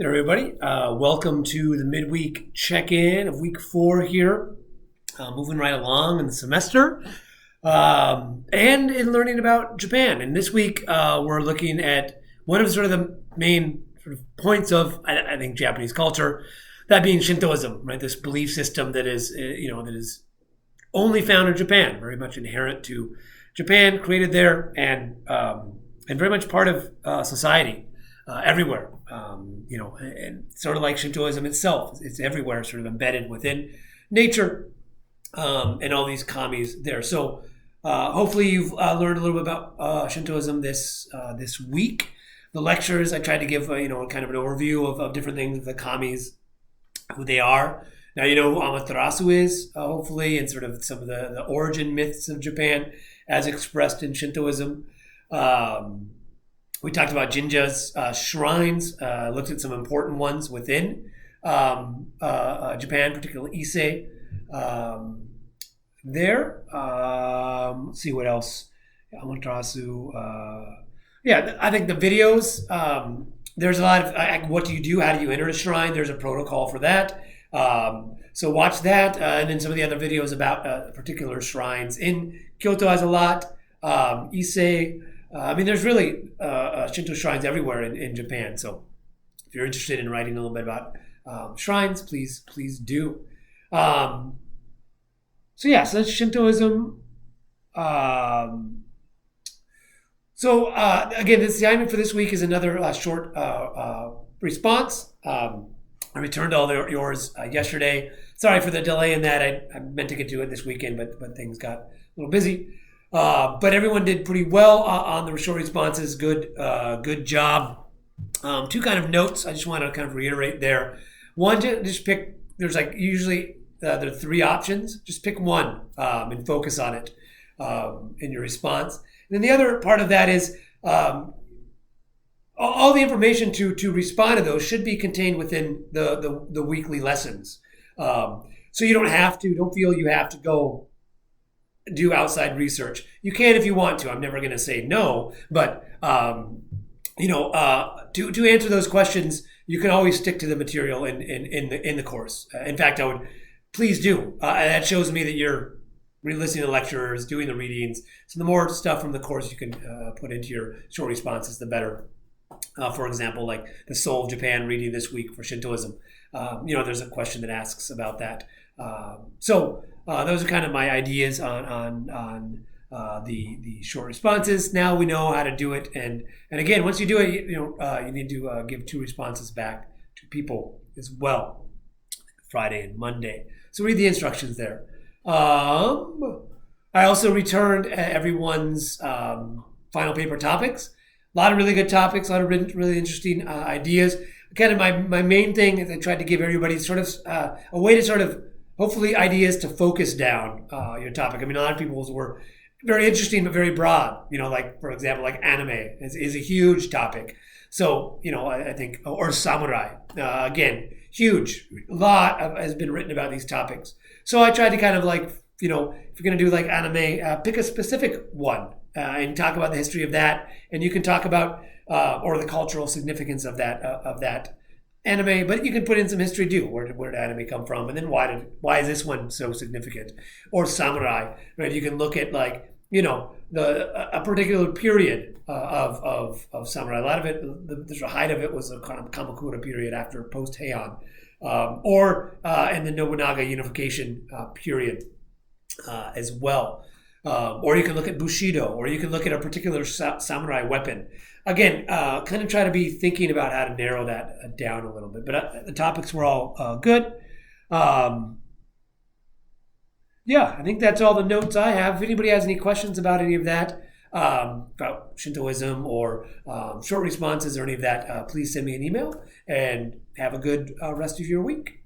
There, everybody. Welcome to the midweek check-in of week 4 here. Moving right along in the semester and in learning about Japan. And this week we're looking at one of sort of the main sort of points of, I think, Japanese culture, that being Shintoism, right? This belief system that is, that is only found in Japan, very much inherent to Japan, created there, and very much part of society. Everywhere, and sort of like Shintoism itself, it's everywhere, sort of embedded within nature, and all these kamis there. So hopefully you've learned a little bit about Shintoism this week. The lectures I tried to give, kind of an overview of different things, the kamis, who they are. Now you know who Amaterasu is, hopefully, and sort of some of the origin myths of Japan as expressed in Shintoism. We talked about jinjas, shrines, looked at some important ones within Japan, particularly Ise. Let's see what else. Amaterasu. I think the videos, there's a lot of what do you do? How do you enter a shrine? There's a protocol for that. So watch that. And then some of the other videos about particular shrines. In Kyoto has a lot. Ise. There's really Shinto shrines everywhere in Japan. So if you're interested in writing a little bit about shrines, please do. So that's Shintoism. Again, the assignment for this week is another short response. I returned all yours yesterday. Sorry for the delay in that. I meant to get to it this weekend, but things got a little busy. But everyone did pretty well on the short responses. Good job. Two kind of notes I just want to kind of reiterate there. One, just pick. There's usually there are 3 options. Just pick one and focus on it in your response. And then the other part of that is all the information to respond to those should be contained within the weekly lessons. So you don't feel you have to go do outside research. You can if you want to. I'm never going to say no, but to answer those questions, you can always stick to the material in the course. In fact, I would please do. That shows me that you're listening to lecturers, doing the readings. So the more stuff from the course you can put into your short responses, the better. For example, like the Soul of Japan reading this week for Shintoism. There's a question that asks about that. Those are kind of my ideas on the short responses. Now we know how to do it, and again, once you do it, you need to give 2 responses back to people as well, Friday and Monday. So read the instructions there. I also returned everyone's final paper topics. A lot of really good topics, a lot of really interesting ideas. Kind of my main thing is I tried to give everybody sort of a way to sort of hopefully ideas to focus down your topic. A lot of people's were very interesting but very broad. For example, like anime is a huge topic. So I think, or samurai, again, huge. A lot has been written about these topics. So I tried to kind of if you're going to do like anime, pick a specific one and talk about the history of that, and you can talk about or the cultural significance of that anime, but you can put in some history too. Where did anime come from, and then why is this one so significant? Or samurai, right? You can look at a particular period of samurai. A lot of it, the height of it was a kind of Kamakura period after post Heian, or in the Nobunaga unification period as well. Or you can look at Bushido, or you can look at a particular samurai weapon. Again, kind of try to be thinking about how to narrow that down a little bit. But the topics were all good. I think that's all the notes I have. If anybody has any questions about any of that, about Shintoism or short responses or any of that, please send me an email, and have a good rest of your week.